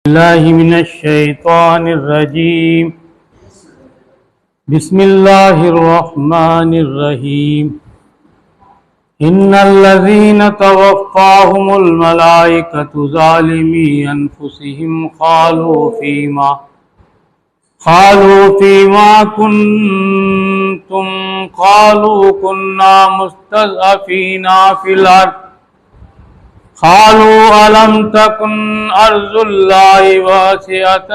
الله من الشيطان الرجيم. بسم الله الرحمن الرحيم. إن الذين توفاهم الملائكة ظالمي أنفسهم قالوا فيما كنتم قالوا كنا مستضعفين في الأرض قالوا ألم تكن أرض الله واسعة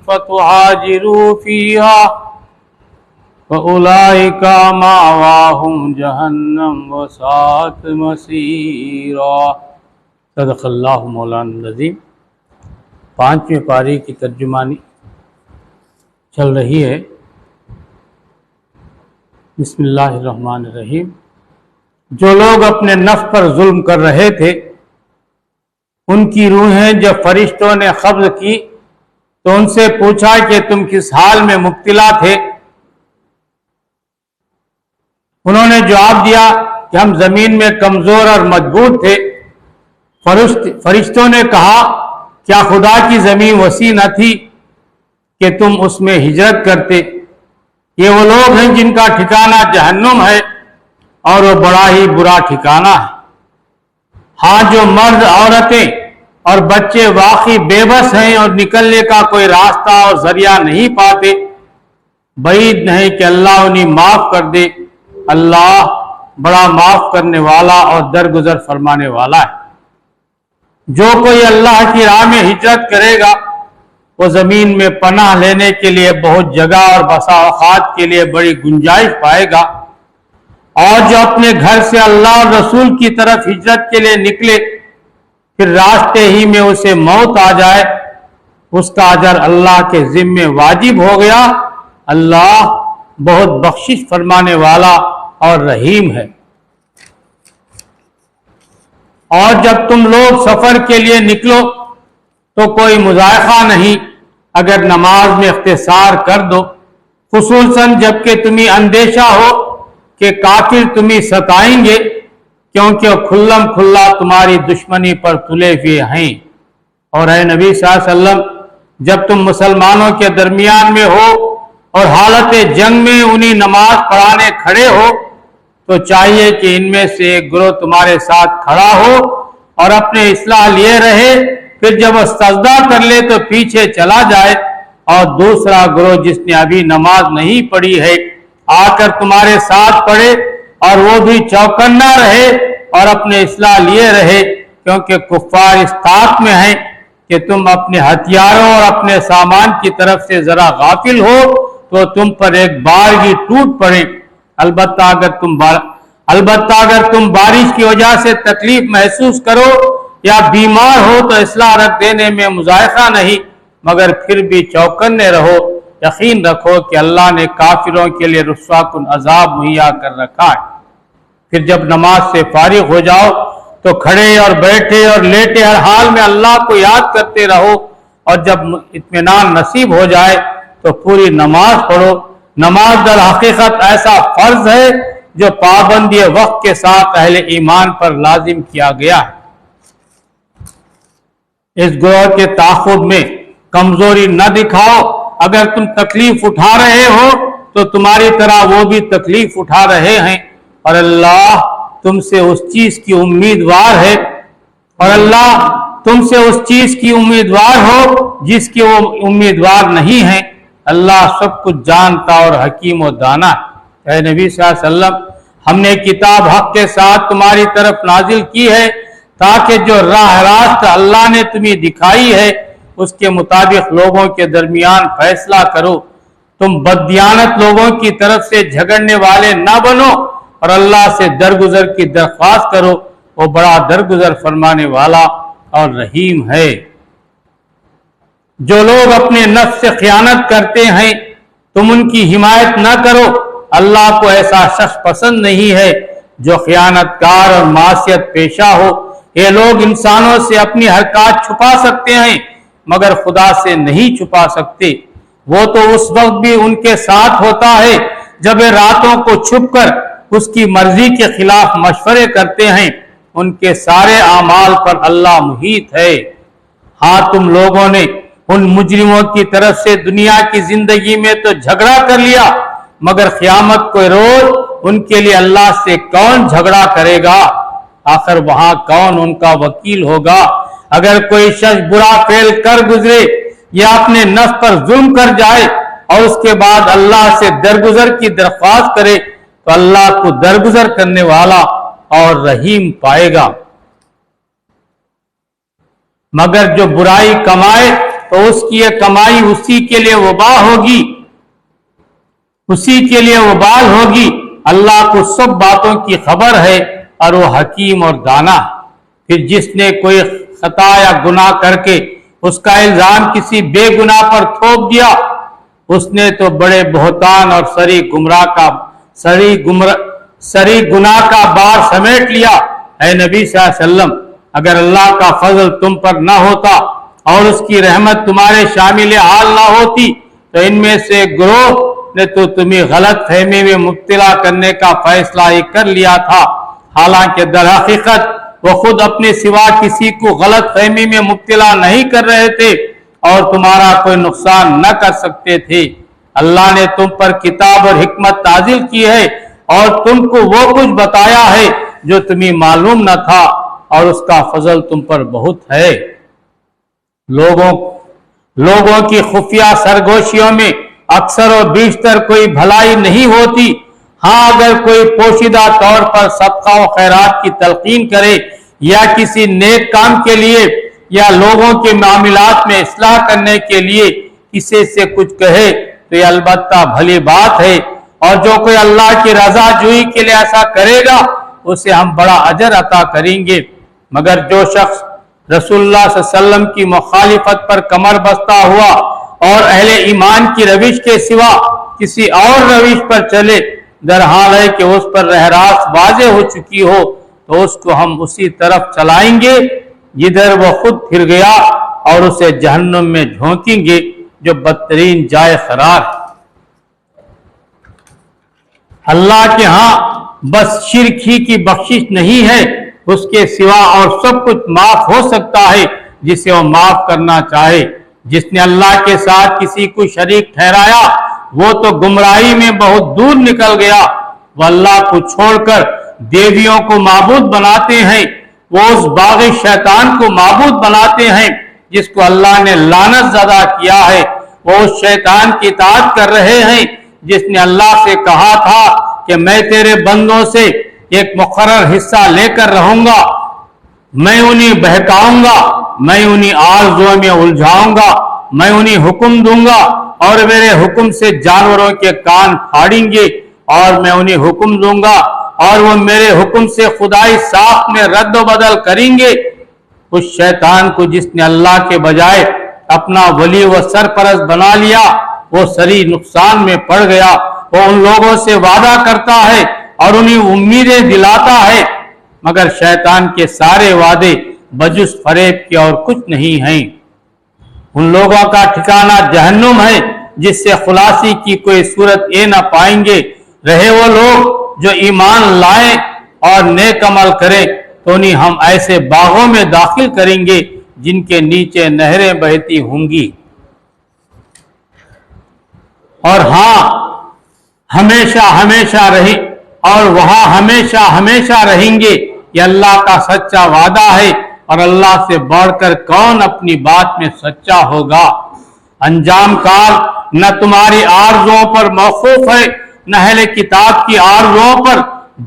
فتهاجروا فيها فأولئك مأواهم جهنم وساءت مصيرا. صدق اللہ مولانا العظیم. 5ویں پاری کی ترجمانی چل رہی ہے. بسم اللہ الرحمن الرحیم. جو لوگ اپنے نفس پر ظلم کر رہے تھے ان کی روحیں جب فرشتوں نے قبض کی تو ان سے پوچھا کہ تم کس حال میں مبتلا تھے. انہوں نے جواب دیا کہ ہم زمین میں کمزور اور مجبور تھے. فرشتوں نے کہا کیا خدا کی زمین وسیع نہ تھی کہ تم اس میں ہجرت کرتے؟ یہ وہ لوگ ہیں جن کا ٹھکانہ جہنم ہے اور وہ بڑا ہی برا ٹھکانہ ہے. ہاں جو مرد عورتیں اور بچے واقعی بے بس ہیں اور نکلنے کا کوئی راستہ اور ذریعہ نہیں پاتے، بعید نہیں کہ اللہ انہیں معاف کر دے. اللہ بڑا معاف کرنے والا اور درگزر فرمانے والا ہے. جو کوئی اللہ کی راہ میں ہجرت کرے گا وہ زمین میں پناہ لینے کے لیے بہت جگہ اور بسا اوقات کے لیے بڑی گنجائش پائے گا. اور جو اپنے گھر سے اللہ اور رسول کی طرف ہجرت کے لیے نکلے پھر راستے ہی میں اسے موت آ جائے اس کا اجر اللہ کے ذمے واجب ہو گیا. اللہ بہت بخشش فرمانے والا اور رحیم ہے. اور جب تم لوگ سفر کے لیے نکلو تو کوئی مذائقہ نہیں اگر نماز میں اختصار کر دو، خصوصاً جب کہ تمہیں اندیشہ ہو کہ کافر تمہیں ستائیں گے کیونکہ وہ کھلم کھلا تمہاری دشمنی پر تلے ہوئے ہیں. اور اے نبی صلی اللہ علیہ وسلم جب تم مسلمانوں کے درمیان میں ہو اور حالت جنگ میں انہیں نماز پڑھانے کھڑے ہو تو چاہیے کہ ان میں سے ایک گروہ تمہارے ساتھ کھڑا ہو اور اپنے اصلاح لیے رہے، پھر جب وہ سجدہ کر لے تو پیچھے چلا جائے، اور دوسرا گروہ جس نے ابھی نماز نہیں پڑھی ہے آ کر تمہارے ساتھ پڑھے اور وہ بھی چوکنا رہے اور اپنے اصلاح لیے رہے، کیونکہ کفار اس طاقت میں ہیں کہ تم اپنے ہتھیاروں اور اپنے سامان کی طرف سے ذرا غافل ہو تو تم پر ایک بار ہی ٹوٹ پڑے. البتہ اگر تم بارش کی وجہ سے تکلیف محسوس کرو یا بیمار ہو تو اصلاح رکھ دینے میں مذائقہ نہیں، مگر پھر بھی چوکنے رہو. یقین رکھو کہ اللہ نے کافروں کے لیے رسوا کن عذاب مہیا کر رکھا ہے. پھر جب نماز سے فارغ ہو جاؤ تو کھڑے اور بیٹھے اور لیٹے ہر حال میں اللہ کو یاد کرتے رہو، اور جب اطمینان نصیب ہو جائے تو پوری نماز پڑھو. نماز در حقیقت ایسا فرض ہے جو پابندی وقت کے ساتھ اہل ایمان پر لازم کیا گیا ہے. اس گروہ کے تاخد میں کمزوری نہ دکھاؤ. اگر تم تکلیف اٹھا رہے ہو تو تمہاری طرح وہ بھی تکلیف اٹھا رہے ہیں، اور اللہ تم سے اس چیز کی امیدوار ہے، اور اللہ تم سے اس چیز کی امیدوار ہو جس کی وہ امیدوار نہیں ہیں. اللہ سب کچھ جانتا اور حکیم و دانا ہے. اے نبی صلی اللہ علیہ وسلم ہم نے کتاب حق کے ساتھ تمہاری طرف نازل کی ہے تاکہ جو راہ راست اللہ نے تمہیں دکھائی ہے اس کے مطابق لوگوں کے درمیان فیصلہ کرو. تم بددیانت لوگوں کی طرف سے جھگڑنے والے نہ بنو اور اللہ سے درگزر کی درخواست کرو، وہ بڑا درگزر فرمانے والا اور رحیم ہے. جو لوگ اپنے نفس سے خیانت کرتے ہیں تم ان کی حمایت نہ کرو. اللہ کو ایسا شخص پسند نہیں ہے جو خیانت کار اور معصیت پیشہ ہو. یہ لوگ انسانوں سے اپنی حرکات چھپا سکتے ہیں مگر خدا سے نہیں چھپا سکتے. وہ تو اس وقت بھی ان کے ساتھ ہوتا ہے جب یہ راتوں کو چھپ کر اس کی مرضی کے خلاف مشورے کرتے ہیں. ان کے سارے اعمال پر اللہ محیط ہے. ہاں تم لوگوں نے ان مجرموں کی طرف سے دنیا کی زندگی میں تو جھگڑا کر لیا، مگر قیامت کو روز ان کے لیے اللہ سے کون جھگڑا کرے گا؟ آخر وہاں کون ان کا وکیل ہوگا؟ اگر کوئی شخص برا فعل کر گزرے یا اپنے نفس پر ظلم کر جائے اور اس کے بعد اللہ سے درگزر کی درخواست کرے تو اللہ کو درگزر کرنے والا اور رحیم پائے گا، مگر جو برائی کمائے تو اس کی یہ کمائی اسی کے لیے وبال ہوگی، اسی کے لیے وبال ہوگی۔ اللہ کو سب باتوں کی خبر ہے اور وہ حکیم اور دانا۔ پھر جس نے کوئی خطا یا گناہ کر کے اس کا الزام کسی بے گناہ پر تھوپ دیا، اس نے تو بڑے بہتان اور سری گناہ کا بار سمیٹ لیا۔ اے نبی صلی اللہ علیہ وسلم، اگر اللہ کا فضل تم پر نہ ہوتا اور اس کی رحمت تمہارے شامل حال نہ ہوتی تو ان میں سے گروہ نے تو تمہیں غلط فہمی میں مبتلا کرنے کا فیصلہ ہی کر لیا تھا، حالانکہ در حقیقت وہ خود اپنے سوا کسی کو غلط فہمی میں مبتلا نہیں کر رہے تھے اور تمہارا کوئی نقصان نہ کر سکتے تھے۔ اللہ نے تم پر کتاب اور حکمت نازل کی ہے اور تم کو وہ کچھ بتایا ہے جو تمہیں معلوم نہ تھا، اور اس کا فضل تم پر بہت ہے۔ لوگوں کی خفیہ سرگوشیوں میں اکثر و بیشتر کوئی بھلائی نہیں ہوتی۔ ہاں اگر کوئی پوشیدہ طور پر صدقہ و خیرات کی تلقین کرے یا کسی نیک کام کے لیے یا لوگوں کے معاملات میں اصلاح کرنے کے لیے کسی سے کچھ کہے تو یہ البتہ بھلی بات ہے، اور جو کوئی اللہ کی رضا جوئی کے لیے ایسا کرے گا اسے ہم بڑا اجر عطا کریں گے۔ مگر جو شخص رسول اللہ صلی اللہ علیہ وسلم کی مخالفت پر کمر بستہ ہوا اور اہل ایمان کی روش کے سوا کسی اور روش پر چلے، در حال ہے کہ اس پر راہ راست واضح ہو چکی ہو، تو اس کو ہم اسی طرف چلائیں گے جدھر وہ خود پھر گیا، اور اسے جہنم میں جھونکیں گے جو بدترین جائے قرار ہے۔ اللہ کے ہاں بس شرک ہی کی بخشش نہیں ہے، اس کے سوا اور سب کچھ معاف ہو سکتا ہے جسے وہ معاف کرنا چاہے۔ جس نے اللہ کے ساتھ کسی کو شریک ٹھہرایا وہ تو گمراہی میں بہت دور نکل گیا۔ وہ اللہ کو چھوڑ کر دیویوں کو معبود بناتے ہیں، وہ اس باغی شیطان کو معبود بناتے ہیں جس کو اللہ نے لعنت زدہ کیا ہے، وہ اس شیطان کی اطاعت کر رہے ہیں جس نے اللہ سے کہا تھا کہ میں تیرے بندوں سے ایک مقرر حصہ لے کر رہوں گا، میں انہیں بہکاؤں گا، میں انہیں آرزوؤں میں الجھاؤں گا، میں انہیں حکم دوں گا اور میرے حکم سے جانوروں کے کان پھاڑیں گے، اور میں انہیں حکم دوں گا اور وہ میرے حکم سے خدائی ساخت میں رد و بدل کریں گے۔ اس شیطان کو جس نے اللہ کے بجائے اپنا ولی و سرپرست بنا لیا وہ سری نقصان میں پڑ گیا۔ وہ ان لوگوں سے وعدہ کرتا ہے اور انہیں امیدیں دلاتا ہے، مگر شیطان کے سارے وعدے بجز فریب کے اور کچھ نہیں ہیں۔ ان لوگوں کا ٹھکانہ جہنم ہے جس سے خلاصی کی کوئی صورت نہ پائیں گے۔ رہے وہ لوگ جو ایمان لائیں اور نیک عمل کریں تو انہیں ہم ایسے باغوں میں داخل کریں گے جن کے نیچے نہریں بہتی ہوں گی، اور ہاں ہمیشہ ہمیشہ رہیں اور وہاں ہمیشہ ہمیشہ رہیں گے۔ یہ اللہ کا سچا وعدہ ہے، اور اللہ سے بڑھ کر کون اپنی بات میں سچا ہوگا۔ انجام کار نہ تمہاری آرزوؤں پر موقوف ہے نہ اہل کتاب کی آرزوؤں پر،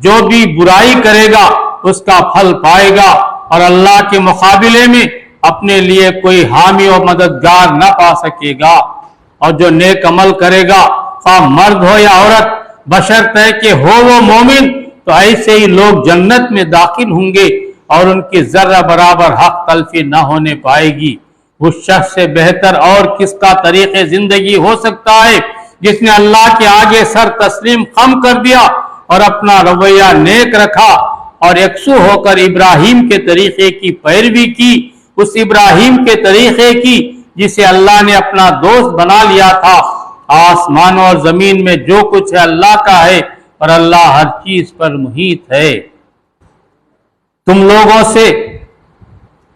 جو بھی برائی کرے گا اس کا پھل پائے گا، اور اللہ کے مقابلے میں اپنے لیے کوئی حامی و مددگار نہ پا سکے گا۔ اور جو نیک عمل کرے گا خواہ مرد ہو یا عورت، بشرطے کہ ہو وہ مومن، تو ایسے ہی لوگ جنت میں داخل ہوں گے اور ان کی ذرہ برابر حق تلفی نہ ہونے پائے گی۔ اس شخص سے بہتر اور کس کا طریق زندگی ہو سکتا ہے جس نے اللہ کے آگے سر تسلیم خم کر دیا اور اپنا رویہ نیک رکھا اور یکسو ہو کر ابراہیم کے طریقے کی پیروی کی، اس ابراہیم کے طریقے کی جسے اللہ نے اپنا دوست بنا لیا تھا۔ آسمانوں اور زمین میں جو کچھ ہے اللہ کا ہے، اور اللہ ہر چیز پر محیط ہے۔ تم لوگوں سے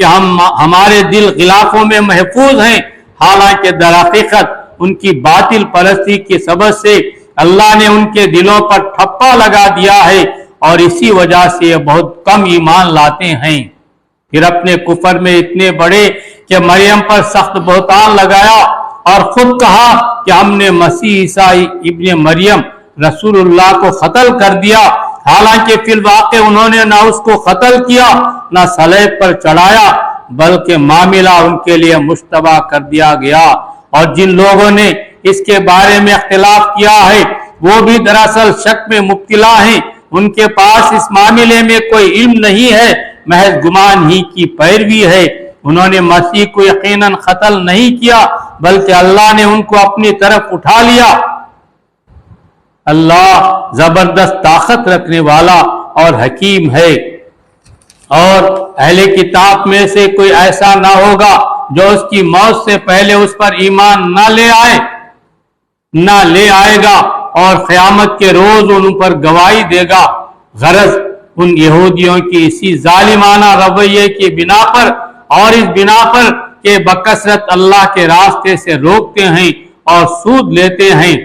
کہ ہمارے دل غلافوں میں محفوظ ہیں، حالانکہ در حقیقت ان کی باطل پرستی کی سبب سے اللہ نے ان کے دلوں پر ٹھپا لگا دیا ہے اور اسی وجہ سے یہ بہت کم ایمان لاتے ہیں۔ پھر اپنے کفر میں اتنے بڑے کہ مریم پر سخت بہتان لگایا اور خود کہا کہ ہم نے مسیح عیسیٰ ابن مریم رسول اللہ کو قتل کر دیا، حالانکہ فی الواقع انہوں نے نہ اس کو قتل کیا نہ صلیب پر چڑھایا، بلکہ معاملہ ان کے لیے مشتبہ کر دیا گیا۔ اور جن لوگوں نے اس کے بارے میں اختلاف کیا ہے وہ بھی دراصل شک میں مبتلا ہیں، ان کے پاس اس معاملے میں کوئی علم نہیں ہے، محض گمان ہی کی پیروی ہے۔ انہوں نے مسیح کو یقیناً قتل نہیں کیا بلکہ اللہ نے ان کو اپنی طرف اٹھا لیا۔ اللہ زبردست طاقت رکھنے والا اور حکیم ہے، اور اہل کتاب میں سے کوئی ایسا نہ ہوگا جو اس کی موت سے پہلے اس پر ایمان نہ لے آئے گا، اور قیامت کے روز ان پر گواہی دے گا۔ غرض ان یہودیوں کی اسی ظالمانہ رویے کی بنا پر اور اس بنا پر کہ بکثرت اللہ کے راستے سے روکتے ہیں اور سود لیتے ہیں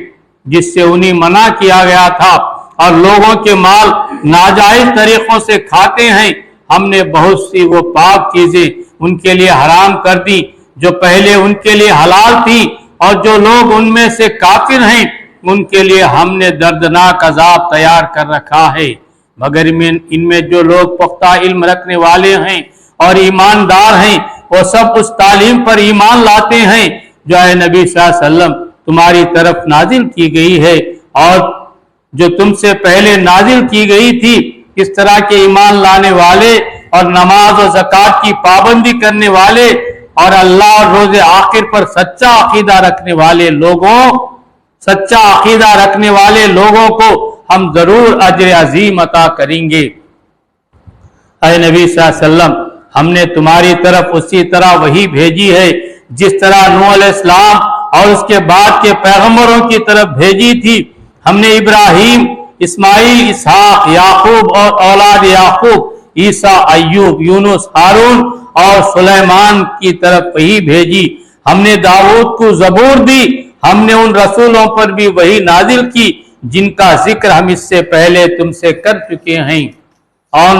جس سے انہیں منع کیا گیا تھا، اور لوگوں کے مال ناجائز طریقوں سے کھاتے ہیں، ہم نے بہت سی وہ پاک چیزیں ان کے لیے حرام کر دی جو پہلے ان کے لیے حلال تھی، اور جو لوگ ان میں سے کافر ہیں ان کے لیے ہم نے دردناک عذاب تیار کر رکھا ہے۔ مگر ان میں جو لوگ پختہ علم رکھنے والے ہیں اور ایماندار ہیں وہ سب اس تعلیم پر ایمان لاتے ہیں جو اے نبی صلی اللہ علیہ وسلم تمہاری طرف نازل کی گئی ہے اور جو تم سے پہلے نازل کی گئی تھی، اس طرح کے ایمان لانے والے اور نماز و زکوٰۃ کی پابندی کرنے والے اور اللہ اور روز آخر پر سچا عقیدہ رکھنے والے لوگوں کو ہم ضرور اجر عظیم عطا کریں گے۔ اے نبی صلی اللہ علیہ وسلم، ہم نے تمہاری طرف اسی طرح وحی بھیجی ہے جس طرح نوح علیہ السلام اور اس کے بعد کے پیغمبروں کی طرف بھیجی تھی۔ ہم نے ابراہیم، اسماعیل، اسحاق، یعقوب اور اولاد یعقوب، عیسیٰ، ایوب، یونس، ہارون اور سلیمان کی طرف وحی بھیجی۔ ہم نے داؤد کو زبور دی۔ ہم نے ان رسولوں پر بھی وحی نازل کی جن کا ذکر ہم اس سے پہلے تم سے کر چکے ہیں، اور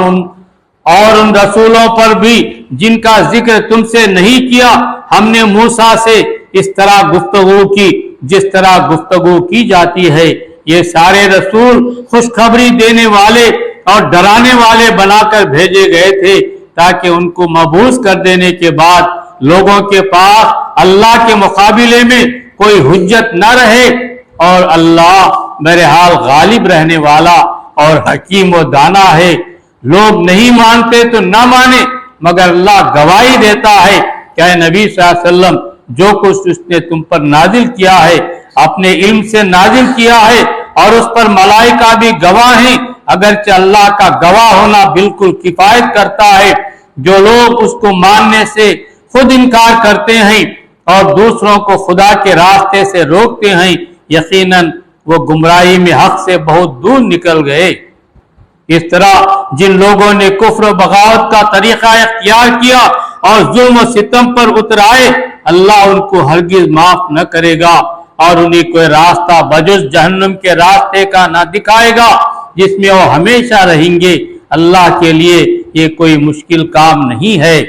ان رسولوں پر بھی جن کا ذکر تم سے نہیں کیا۔ ہم نے موسیٰ سے اس طرح گفتگو کی جس طرح گفتگو کی جاتی ہے۔ یہ سارے رسول خوشخبری دینے والے اور ڈرانے والے بنا کر بھیجے گئے تھے تاکہ ان کو مبعوث کر دینے کے بعد لوگوں کے پاس اللہ کے مقابلے میں کوئی حجت نہ رہے، اور اللہ بہرحال غالب رہنے والا اور حکیم و دانا ہے۔ لوگ نہیں مانتے تو نہ مانے، مگر اللہ گواہی دیتا ہے کہ اے نبی صلی اللہ علیہ وسلم جو کچھ اس نے تم پر نازل کیا ہے اپنے علم سے نازل کیا ہے، اور اس پر ملائکہ بھی گواہ ہیں، اگرچہ اللہ کا گواہ ہونا بالکل کفایت کرتا ہے۔ جو لوگ اس کو ماننے سے خود انکار کرتے ہیں اور دوسروں کو خدا کے راستے سے روکتے ہیں، یقیناً وہ گمراہی میں حق سے بہت دور نکل گئے۔ اس طرح جن لوگوں نے کفر و بغاوت کا طریقہ اختیار کیا اور ظلم و ستم پر اترائے، اللہ ان کو ہرگز معاف نہ کرے گا اور انہیں کوئی راستہ بجز جہنم کے راستے کا نہ دکھائے گا جس میں وہ ہمیشہ رہیں گے۔ اللہ کے لیے یہ کوئی مشکل کام نہیں ہے۔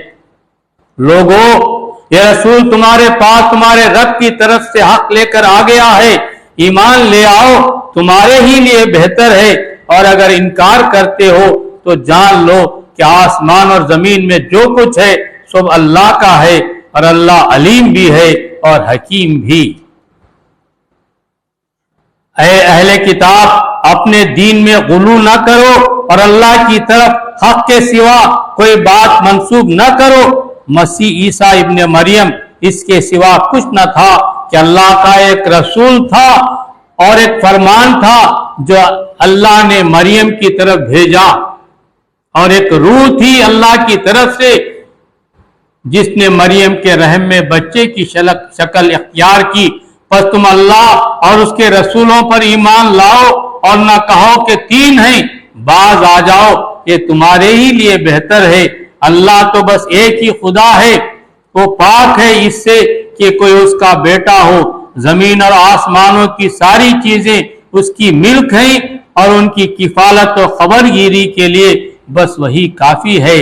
لوگوں، یہ رسول تمہارے پاس تمہارے رب کی طرف سے حق لے کر آ گیا ہے، ایمان لے آؤ، تمہارے ہی لیے بہتر ہے، اور اگر انکار کرتے ہو تو جان لو کہ آسمان اور زمین میں جو کچھ ہے سب اللہ کا ہے، اور اللہ علیم بھی ہے اور حکیم بھی۔ اے اہل کتاب، اپنے دین میں غلو نہ کرو اور اللہ کی طرف حق کے سوا کوئی بات منسوب نہ کرو۔ مسیح عیسیٰ ابن مریم اس کے سوا کچھ نہ تھا کہ اللہ کا ایک رسول تھا اور ایک فرمان تھا جو اللہ نے مریم کی طرف بھیجا، اور ایک روح تھی اللہ کی طرف سے جس نے مریم کے رحم میں بچے کی شکل اختیار کی۔ پس تم اللہ اور اس کے رسولوں پر ایمان لاؤ اور نہ کہو کہ تین ہیں، باز آ جاؤ، یہ تمہارے ہی لیے بہتر ہے۔ اللہ تو بس ایک ہی خدا ہے، وہ پاک ہے اس سے کہ کوئی اس کا بیٹا ہو۔ زمین اور آسمانوں کی ساری چیزیں اس کی ملک ہیں اور ان کی کفالت و خبرگیری کے لیے بس وہی کافی ہے۔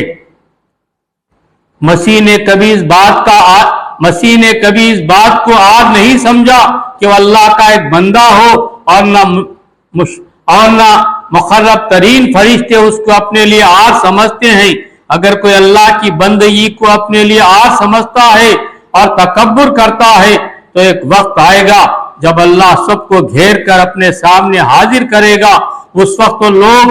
مسیح نے کبھی اس بات کو آج نہیں سمجھا کہ وہ اللہ کا ایک بندہ ہو اور نہ مقرب ترین فرشتے اس کو اپنے لیے آج سمجھتے ہیں۔ اگر کوئی اللہ کی بندگی کو اپنے لیے آج سمجھتا ہے اور تکبر کرتا ہے تو ایک وقت آئے گا جب اللہ سب کو گھیر کر اپنے سامنے حاضر کرے گا۔ اس وقت تو لوگ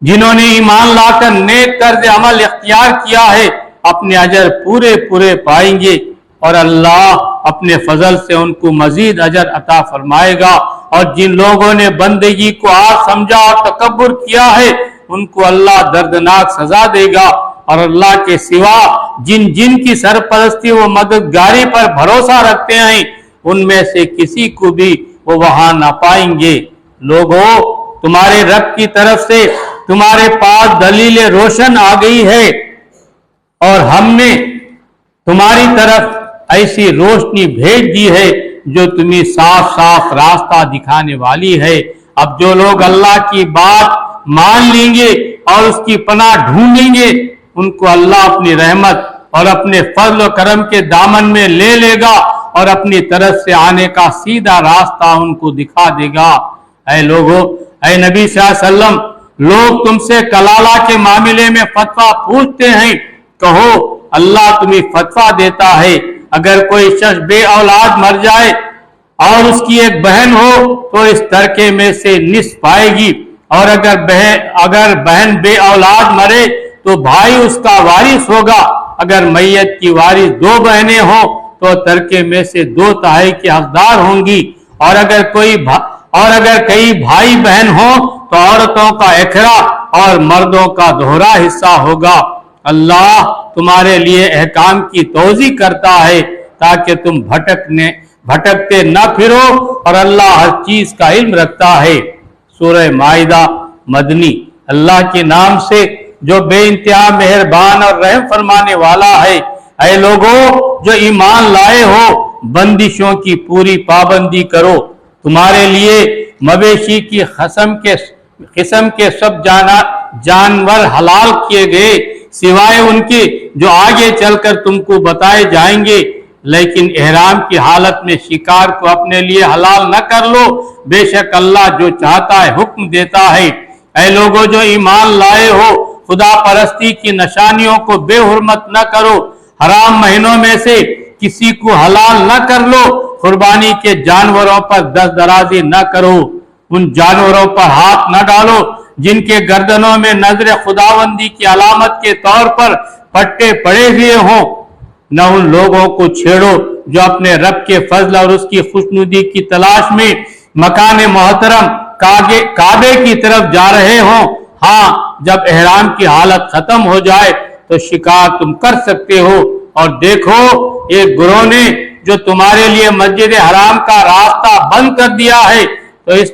جنہوں نے ایمان لا کر نیک طرز عمل اختیار کیا ہے اپنے اجر پورے پائیں گے، اور اللہ اپنے فضل سے ان کو مزید اجر عطا فرمائے گا۔ اور جن لوگوں نے بندگی کو آج سمجھا اور تکبر کیا ہے ان کو اللہ دردناک سزا دے گا، اور اللہ کے سوا جن کی سرپرستی و مددگاری پر بھروسہ رکھتے ہیں ان میں سے کسی کو بھی وہ وہاں نہ پائیں گے۔ لوگوں، تمہارے رب کی طرف سے تمہارے پاس دلیل روشن آ گئی ہے، اور ہم نے تمہاری طرف ایسی روشنی بھیج دی ہے جو تمہیں صاف راستہ دکھانے والی ہے۔ اب جو لوگ اللہ کی بات مان لیں گے اور اس کی پناہ ڈھونڈیں گے ان کو اللہ اپنی رحمت اور اپنے فضل و کرم کے دامن میں لے لے گا اور اپنی طرف سے آنے کا سیدھا راستہ ان کو دکھا دے گا۔ اے لوگو، اے نبی صلی اللہ علیہ وسلم، لوگ تم سے کلالہ کے معاملے میں فتویٰ پوچھتے ہیں، کہو اللہ تمہیں فتویٰ دیتا ہے۔ اگر کوئی شخص بے اولاد مر جائے اور اس کی ایک بہن ہو تو اس ترکے میں سے نصف پائے گی، اور اگر بہن بے اولاد مرے تو بھائی اس کا وارث ہوگا۔ اگر میت کی وارث دو بہنیں ہوں تو ترکے میں سے 2/3 کی حقدار ہوں گی، اور اگر کئی بھائی بہن ہوں تو عورتوں کا اکھرا اور مردوں کا دوہرا حصہ ہوگا۔ اللہ تمہارے لیے احکام کی توضیح کرتا ہے تاکہ تم بھٹکتے نہ پھرو، اور اللہ ہر چیز کا علم رکھتا ہے۔ سورہ مائدہ مدنی۔ اللہ کے نام سے جو بے انتہا مہربان اور رحم فرمانے والا ہے۔ اے لوگوں جو ایمان لائے ہو، بندشوں کی پوری پابندی کرو۔ تمہارے لیے مویشی کی قسم کے سب جانور حلال کیے گئے سوائے ان کے جو آگے چل کر تم کو بتائے جائیں گے، لیکن احرام کی حالت میں شکار کو اپنے لیے حلال نہ کر لو، بے شک اللہ جو چاہتا ہے حکم دیتا ہے۔ اے لوگوں جو ایمان لائے ہو، خدا پرستی کی نشانیوں کو بے حرمت نہ کرو، حرام مہینوں میں سے کسی کو حلال نہ کر لو، قربانی کے جانوروں پر دست درازی نہ کرو، ان جانوروں پر ہاتھ نہ ڈالو جن کے گردنوں میں نظر خداوندی کی علامت کے طور پر پٹے پڑے ہوئے ہوں، نہ ان لوگوں کو چھیڑو جو اپنے رب کے فضل اور اس کی خوشنودی کی تلاش میں مکان محترم کعبے کی طرف جا رہے ہوں۔ ہاں، جب احرام کی حالت ختم ہو جائے تو شکار تم کر سکتے ہو، اور دیکھو ایک گروہ نے جو تمہارے لیے مسجد حرام کا راستہ بند کر دیا ہے، تو اس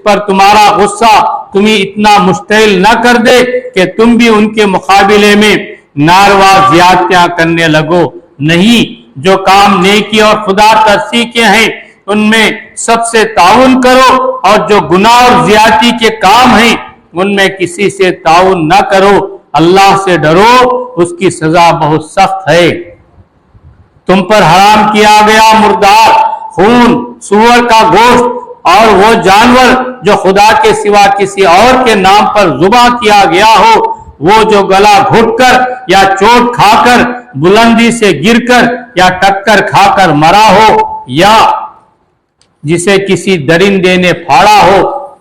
پر تمہارا غصہ تمہیں اتنا مشتعل نہ کر دے کہ تم بھی ان کے مقابلے میں ناروا زیادتیاں کرنے لگو۔ نہیں، جو کام نیکی اور خدا ترسی کے ہیں ان میں سب سے تعاون کرو، اور جو گناہ اور زیادتی کے کام ہیں ان میں کسی سے تعاون نہ کرو۔ اللہ سے ڈرو، اس کی سزا بہت سخت ہے۔ تم پر حرام کیا گیا مردار، خون، سور کا گوشت اور وہ جانور جو خدا کے سوا کسی اور کے نام پر ذبح کیا گیا ہو، وہ جو گلا گھٹ کر یا چوٹ کھا کر، بلندی سے گر کر یا ٹکر کھا کر مرا ہو، یا جسے کسی درندے نے پھاڑا ہو،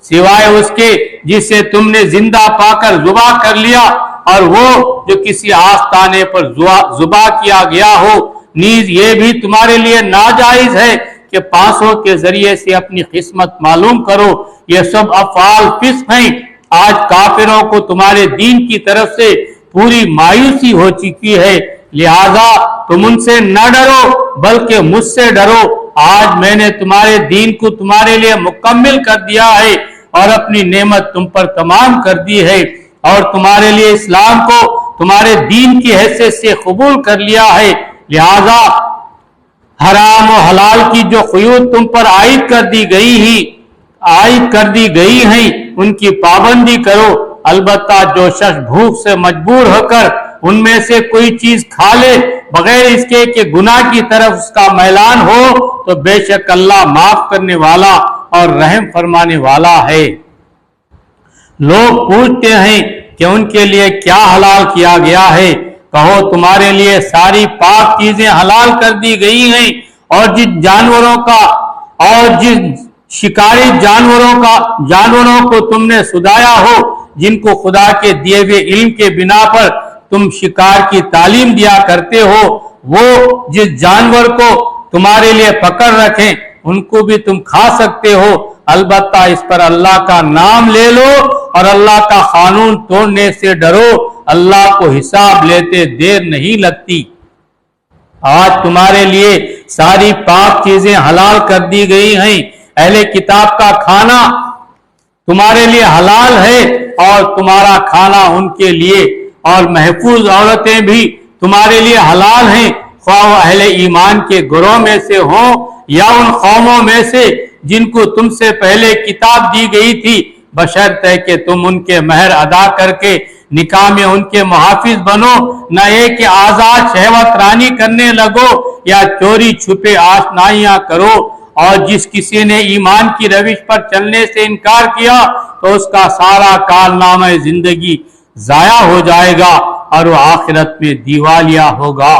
سوائے اس کے جسے تم نے زندہ پا کر ذبح کر لیا، اور وہ جو کسی آستانے پر ذبح کیا گیا ہو۔ نیز یہ بھی تمہارے لیے ناجائز ہے کہ پانسوں کے ذریعے سے اپنی قسمت معلوم کرو، یہ سب افعال فسق ہیں۔ آج کافروں کو تمہارے دین کی طرف سے پوری مایوسی ہو چکی ہے، لہذا تم ان سے نہ ڈرو بلکہ مجھ سے ڈرو۔ آج میں نے تمہارے دین کو تمہارے لیے مکمل کر دیا ہے اور اپنی نعمت تم پر تمام کر دی ہے، اور تمہارے لیے اسلام کو تمہارے دین کی حیثیت سے قبول کر لیا ہے، لہذا حرام و حلال کی جو قیود تم پر عائد کر دی گئی ہیں ان کی پابندی کرو۔ البتہ جو شخص بھوک سے مجبور ہو کر ان میں سے کوئی چیز کھا لے بغیر اس کے کہ گناہ کی طرف اس کا میلان ہو تو بے شک اللہ معاف کرنے والا اور رحم فرمانے والا ہے۔ لوگ پوچھتے ہیں کہ ان کے لیے کیا حلال کیا گیا ہے، کہو تمہارے لیے ساری پاک چیزیں حلال کر دی گئی ہیں، اور جس شکاری جانوروں کو تم نے سدایا ہو، جن کو خدا کے دیے ہوئے علم کے بنا پر تم شکار کی تعلیم دیا کرتے ہو، وہ جس جانور کو تمہارے لیے پکڑ رکھیں ان کو بھی تم کھا سکتے ہو، البتہ اس پر اللہ کا نام لے لو اور اللہ کا قانون توڑنے سے ڈرو، اللہ کو حساب لیتے دیر نہیں لگتی۔ آج تمہارے لیے ساری پاک چیزیں حلال کر دی گئی ہیں، اہل کتاب کا کھانا تمہارے لیے حلال ہے اور تمہارا کھانا ان کے لیے، اور محفوظ عورتیں بھی تمہارے لیے حلال ہیں، خواہ وہ اہل ایمان کے گروہ میں سے ہوں یا ان قوموں میں سے جن کو تم سے پہلے کتاب دی گئی تھی، بشرطے کہ تم ان کے مہر ادا کر کے نکاح میں ان کے محافظ بنو، نہ یہ کہ آزاد شہوت رانی کرنے لگو یا چوری چھپے آشنائیاں کرو، اور جس کسی نے ایمان کی روش پر چلنے سے انکار کیا تو اس کا سارا کارنامہ زندگی ضائع ہو جائے گا اور وہ آخرت میں دیوالیہ ہوگا۔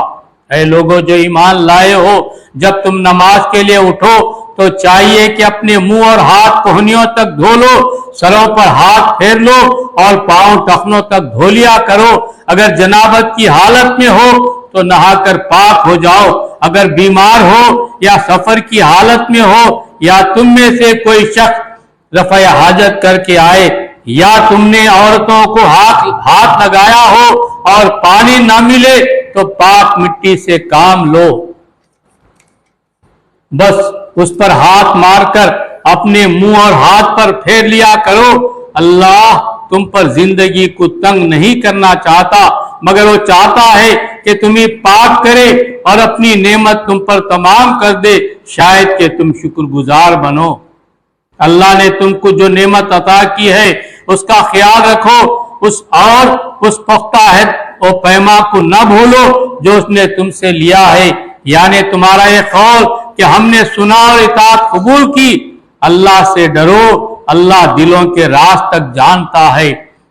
اے لوگوں جو ایمان لائے ہو، جب تم نماز کے لیے اٹھو تو چاہیے کہ اپنے منہ اور ہاتھ کوہنیوں تک دھو لو، سروں پر ہاتھ پھیر لو اور پاؤں ٹخنوں تک دھو لیا کرو، اگر جنابت کی حالت میں ہو تو نہا کر پاک ہو جاؤ، اگر بیمار ہو یا سفر کی حالت میں ہو یا تم میں سے کوئی شخص رفع حاجت کر کے آئے یا تم نے عورتوں کو ہاتھ لگایا ہو اور پانی نہ ملے تو پاک مٹی سے کام لو، بس اس پر ہاتھ مار کر اپنے منہ اور ہاتھ پر پھیر لیا کرو۔ اللہ تم پر زندگی کو تنگ نہیں کرنا چاہتا، مگر وہ چاہتا ہے کہ تمہیں پاک کرے اور اپنی نعمت تم پر تمام کر دے، شاید کہ تم شکر گزار بنو۔ اللہ نے تم کو جو نعمت عطا کی ہے اس کا خیال رکھو، اس پختہ عہد و پیما کو نہ بھولو جو اس نے تم سے لیا ہے، یعنی تمہارا یہ قول کہ ہم نے سنا اور اطاعت قبول کی۔ اللہ سے ڈرو، اللہ دلوں کے راز تک جانتا ہے۔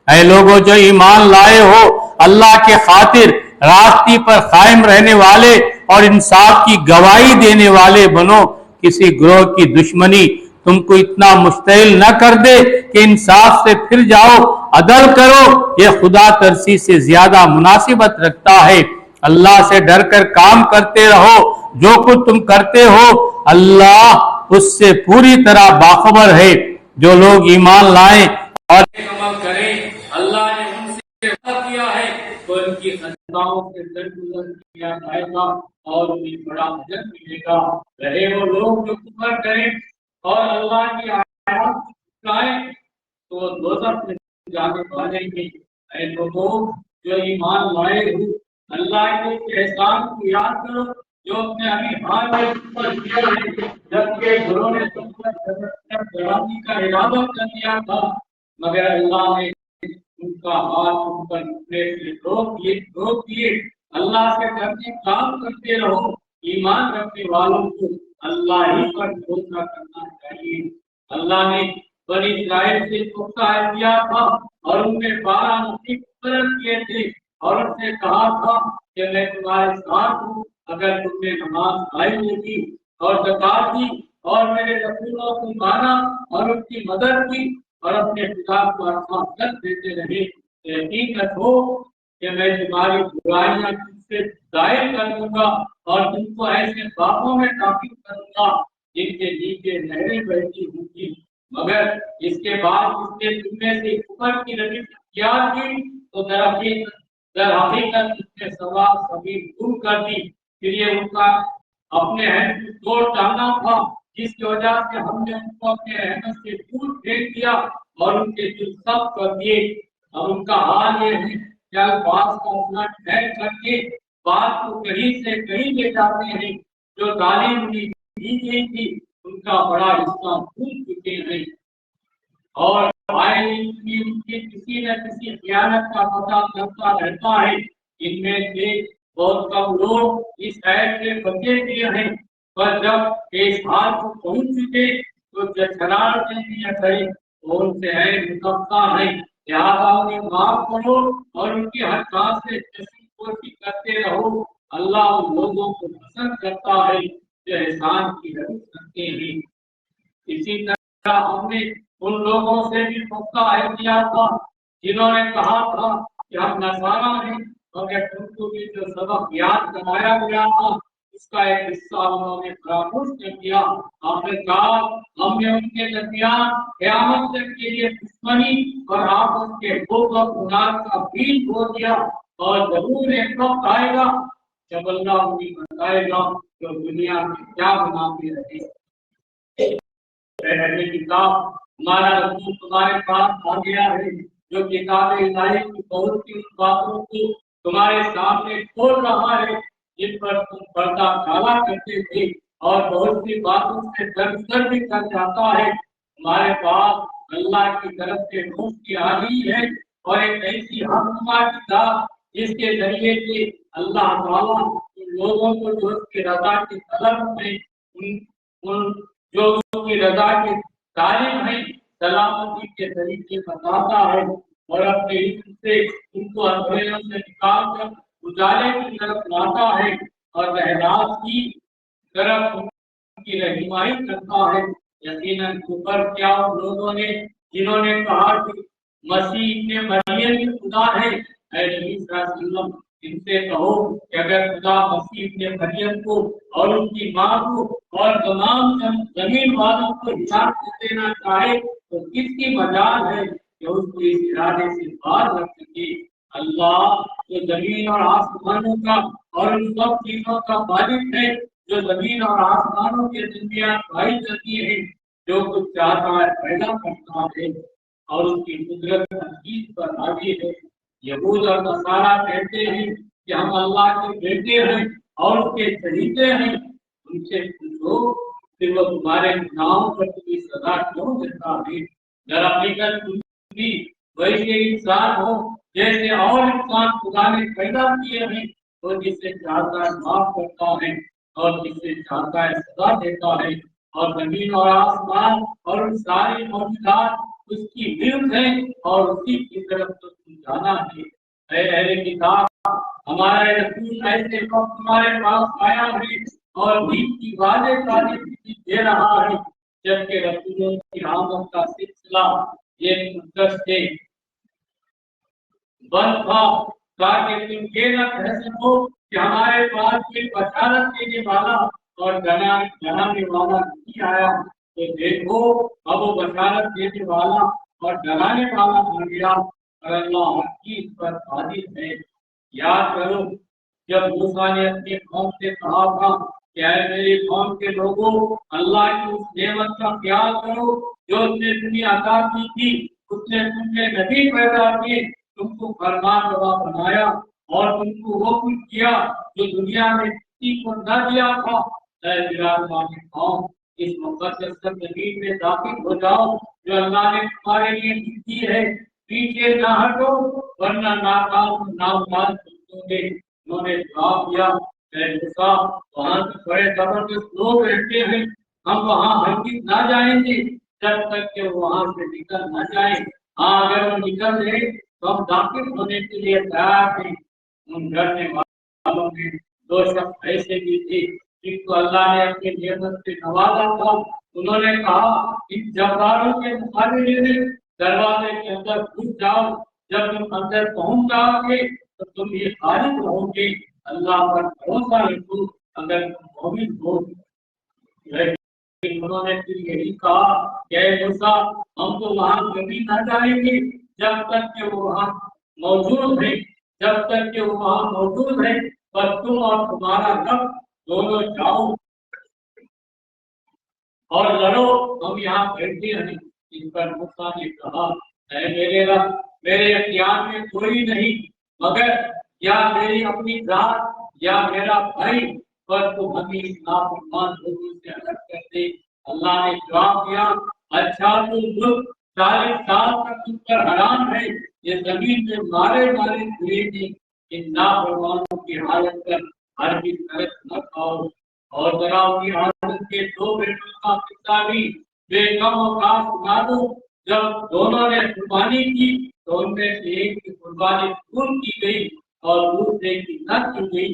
اے لوگوں جو ایمان لائے ہو، اللہ کے خاطر راستی پر قائم رہنے والے اور انصاف کی گواہی دینے والے بنو، کسی گروہ کی دشمنی تم کو اتنا مشتعل نہ کر دے کہ انصاف سے پھر جاؤ، عدل کرو، یہ خدا ترسی سے زیادہ مناسبت رکھتا ہے۔ اللہ سے ڈر کر کام کرتے رہو، جو کچھ تم کرتے ہو اللہ اس سے پوری طرح باخبر ہے۔ جو لوگ ایمان لائیں اور عمل کریں، اللہ نے ان سے وعدہ کیا ہے تو ان کی خطاؤں سے درگزر کیا جائے گا اور انہیں بڑا اجر ملے گا۔ رہے وہ لوگ جو کفر کریں اور اللہ کی آیات جھٹلائیں تو وہ دوزخ میں جانے والے ہیں۔ اے لوگوں جو ایمان لائے ہو، اللہ کے احسان کو یاد کرو جو اپنے ابھی حال میں تم پر کیا ہے، جبکہ گھروں نے تم پر ڈرانے کا ارادہ کر دیا تھا، مگر اللہ نے ان کا ہاتھ تم پر اٹھنے سے روک دیے۔ اللہ سے ڈرنے کام کرتے رہو، ایمان رکھنے والوں کو اللہ ہی پر بھروسہ کرنا چاہیے۔ اللہ نے بنی اسرائیل سے پختہ عہد کیا تھا اور ان میں 12 مقیم مقرر کیے تھے اور ان سے کہا تھا کہ میں تمہارے ساتھ ہوں اگر تم نے نماز قائم کی اور زکات دی اور میرے رسولوں کو مانا اور ان کی مدد کی اور اپنے خدا کو اطاعت دیتے رہے، حقیقت ہو کہ میں تمہاری برائیاں تم سے ظاہر کر دوں گا اور تم کو ایسے باغوں میں داخل کروں گا جن کے نیچے نہریں بہتی ہوں گی، مگر اس کے بعد اس نے تم میں سے کفر کی روش اختیار کی تو در حقیقت اس نے ثواب سبیل دور کر دی، پھر یہ ان کا اپنے عہد کو توڑ ڈالنا تھا جس کی وجہ سے ہم نے ان کو اپنے رحمت سے دور پھینک دیا اور ان کے دل سخت کر دیے۔ اب ان کا حال یہ ہے کہ الفاظ کا اپنا ٹھہر کر کے بات کو کہیں سے کہیں لے جاتے ہیں. جو تعلیم انہیں دی گئی تھی ان کا بڑا حصہ بھول چکے ہیں اور ان کی کسی نہ کسی خیانت کا پتہ چلتا رہتا ہے. ان میں سے بہت کم لوگ اس عیب سے بچے ہوئے ہیں، پر جب اس حال کو پہنچ چکے تو جھنجھلاہٹ سے بھی کھڑے اور ان سے عیب نکلتا ہے. لہٰذا انہیں معاف کرو اور ان کی ہر کام سے کوشش کرتے رہو. اللہ ان لوگوں کو پسند کرتا ہے جو احسان کی حدود کرتے ہیں. اسی طرح ہم نے ان لوگوں سے بھی پختہ عہد کیا تھا جنہوں نے کہا تھا کہ ہم نصارا ہیں، مگر تم کو بھی جو سبق یاد کرایا گیا تھا اس کا ایک حصہ انہوں نے فراموش کر دیا. آخرکار ہم نے ان کے درمیان قیامت تک کے لیے دشمنی اور آپس کے بغض اور گناہ کا بیج بو دیا اور ضرور ایک وقت آئے گا جب اللہ انہیں بتائے گا کہ دنیا میں کیا بناتے رہے. کتاب ہمارا رسول تمہارے پاس آ گیا ہے جو کتاب الہی کی بہت سی باتوں کو تمہارے سامنے کھول رہا ہے جن پر تم پردہ ڈالا کرتے تھے اور بہت سی باتوں سے درگزر بھی کر جاتا ہے. ہمارے پاس اللہ کی طرف سے روح کی آگی ہے اور ایک ایسی ہمنما کتاب جس کے ذریعے سے اللہ تعالیٰ ان لوگوں کو جو اس کی رضا کی طلب میں ان جو اس کی رضا کے طالب ہیں سلامتی کے طریقے بتاتا ہے اور اپنے علم سے ان کو اندھیروں سے نکال کر اجالے کی طرف لاتا ہے اور رہناس کی طرف ان کی رہنمائی کرتا ہے. یقیناً اوپر کیا ان لوگوں نے جنہوں نے کہا کہ مسیح ابن مریم کی خدا ہے. اے نبی صلی اللہ علیہ وسلم ان سے کہو کہ اگر خدا مسیح ابن مریم کو اور ان کی ماں کو اور تمام زمین والوں کو ہدایت دینا چاہے تو کس کی مجال ہے کہ اس کو اس ارادے سے باز رکھ سکے. اللہ جو زمین اور آسمانوں کا اور ان سب چیزوں کا مالک ہے، جو زمین اور آسمانوں کے درمیان بھائی چلتی ہے، جو کچھ چاہتا ہے پیدا کرتا ہے اور اس کی قدرت حقیق پر حاوی ہے. یہود اور نصارا کہتے ہیں کہ ہم اللہ کے بیٹے ہیں اور اس کے چہیتے ہیں. ان سے پوچھو کہ وہ تمہارے گناہوں پر تمہیں سزا کیوں دیتا ہے؟ ذرا حقیقت تم بھی ویسے انسان ہو جیسے اور انسان خدا نے پیدا کیے ہیں. وہ جسے چاہتا ہے معاف کرتا ہے اور جسے چاہتا ہے سزا دیتا ہے. اور زمین اور آسمان اور ان ساری موجودات اس کی ملک ہے اور اسی کی طرف تو تم جانا ہے. اے اہل کتاب ہمارا رسول ایسے وقت تمہارے پاس آیا ہے اور دین کی واضح تعلیم دے رہا ہے جبکہ رسولوں کی آمد کا سلسلہ ایک مدت سے بند تھا تاکہ تم یہ نہ کہہ سکو کہ ہمارے پاس کوئی بشارت دینے والا اور ڈرانے والا نہیں آیا. تو دیکھو اب وہ بشارت دینے والا اور ڈرانے والا بن گیا اور اللہ ہر چیز پر قادر ہے. یاد کرو جب موسیٰ نے اپنی قوم سے کہا تھا کہ اے میری قوم کے لوگوں اللہ کی اس نعمت کا خیال کرو جو اس نے تمہیں عطا کی تھی. اس نے تم میں نبی پیدا کیے، تم کو فرمان روا بنایا اور تم کو وہ کچھ کیا جو دنیا میں کسی کو نہ دیا تھا. اے میری قوم اس مقدس زمین میں داخل ہو جاؤ جو اللہ نے تمہارے لیے دی ہے. پیچھے نہ ہٹو ورنہ ناکام نامراد تم گے. انہوں نے جواب دیا اے موسیٰ وہاں سے بڑے زبردست لوگ رہتے ہیں، ہم وہاں ہرگز نہ جائیں گے جب تک کہ وہاں سے نکل نہ جائیں. ہاں اگر وہ نکل گئے تو ہم داخل ہونے کے لیے تیار ہیں. ان ڈرنے والوں میں دو شخص ایسے بھی تھے جن کو اللہ نے اپنی نعمت سے نوازا تھا. انہوں نے کہا ان جباروں کے مقابلے میں دروازے کے اندر گھس جاؤ. جب تم اندر پہنچ جاؤ گے تو تم یہ خالد رہو گے. اللہ پر بھروسہ رکھو اگر تم مومن ہو. انہوں نے پھر یہی کہا کہ اے موسیٰ ہم تو وہاں کبھی نہ جائیں گے جب تک کہ وہ وہاں موجود ہے. جب تک کہ وہ وہاں موجود ہے بس تم اور تمہارا رب دونوں جاؤ اور لڑو، ہم یہاں بیٹھے ہیں. اس پر موسیٰ نے کہا اے میرے رب میرے اختیار میں کوئی نہیں مگر یا میری اپنی ذات یا میرا بھائی پر تو ہمیں نافرمان لوگوں سے الگ کر دے۔ اللہ نے جواب دیا اچھا تو ملک 40 سال تک تم پر حرام ہے، یہ زمین میں مارے مارے ہوئے تھے، ان نافرمانوں کی حالت پر ہرگز ترس نہ کھاؤ۔ اور ذرا کی حالت کے 2 بیٹوں کا قصہ بھی بے کم و کاف سنا دو۔ جب دونوں نے قربانی کی تو ان میں سے ایک کی قربانی قبول کی گئی اور دوسرے کی نہ کی گئی۔